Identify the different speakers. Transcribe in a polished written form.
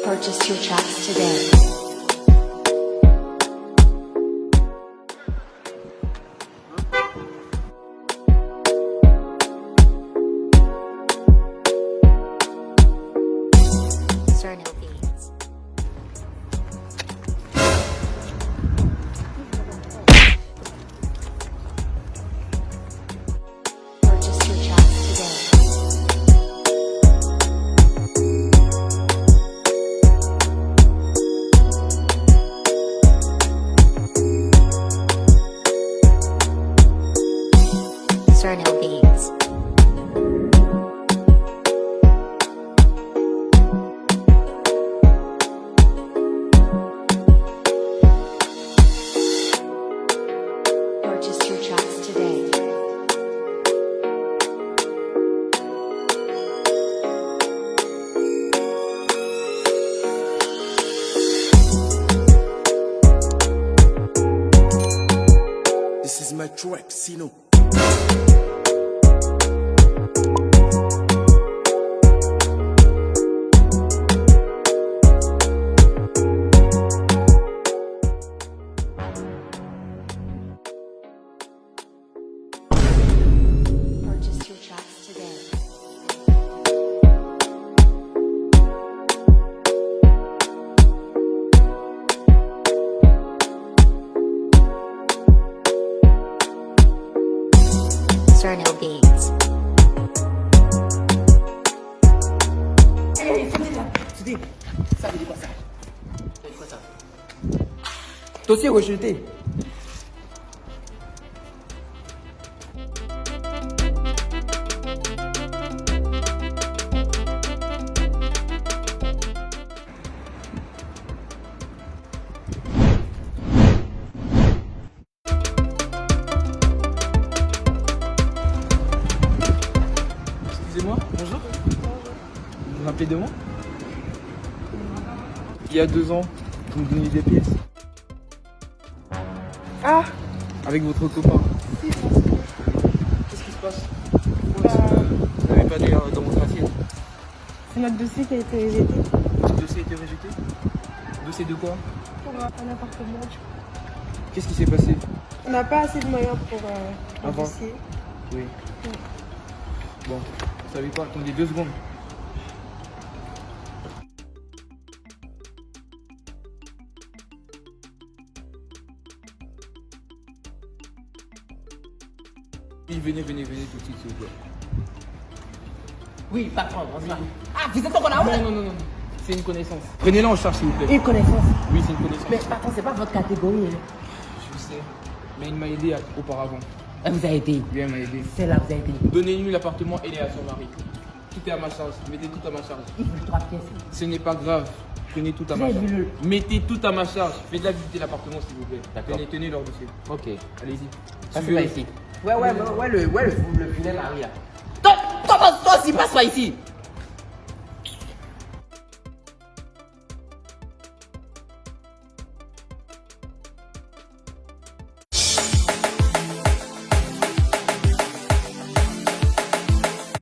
Speaker 1: Purchase your tracks today. Cerno beans. Purchase your tracks today. Cerno beans. Purchase your tracks today.
Speaker 2: This is my track, Sino.
Speaker 1: Purchase your tracks today. Cerno beans.
Speaker 3: Hey, Fini, ça veut dire quoi ça? Ça veut dire quoi ça? Dossier rejeté.
Speaker 4: Excusez-moi, bonjour. Vous vous rappelez de moi? Il y a 2 ans, vous me donniez des pièces.
Speaker 3: Ah,
Speaker 4: Avec votre copain. Qu'est-ce qui se passe? Pourquoi est-ce que vous n'avez pas d'air dans votre assiette?
Speaker 5: C'est notre dossier qui a été rejeté
Speaker 4: Le dossier a été rejeté? Dossier de quoi?
Speaker 5: pour un appartement.
Speaker 4: Qu'est-ce qui s'est passé?
Speaker 5: On n'a pas assez de moyens pour le
Speaker 4: Avant.
Speaker 5: dossier.
Speaker 4: Oui. Bon, vous savez quoi? Attendez 2 secondes. Oui, venez tout de suite, s'il vous plaît.
Speaker 3: oui, patron, on se va. Ah, vous êtes encore là-haut?
Speaker 4: Non. C'est une connaissance. Prenez-la en charge, s'il vous plaît.
Speaker 3: Une connaissance.
Speaker 4: Oui, c'est une connaissance.
Speaker 3: Mais patron, c'est pas votre catégorie. Hein.
Speaker 4: Je sais. Mais il m'a aidé auparavant.
Speaker 3: Elle vous a aidé.
Speaker 4: Lui, elle m'a aidé.
Speaker 3: Celle-là vous a aidé.
Speaker 4: Donnez-lui l'appartement et à son mari. Tout est à ma charge. Mettez tout à ma charge.
Speaker 3: Il veut 3 pièces.
Speaker 4: Ce n'est pas grave. Prenez tout à ma
Speaker 3: J'ai
Speaker 4: charge.
Speaker 3: vu
Speaker 4: Mettez tout à ma charge. Faites-la visiter l'appartement, s'il vous plaît.
Speaker 3: D'accord.
Speaker 4: Tenez leur dossier.
Speaker 3: Ok.
Speaker 4: Allez-y.
Speaker 3: Ça, c'est
Speaker 4: Suivez-le.
Speaker 3: pas ici. Ouais, le funnel arrive là. Toi aussi, passe pas ici.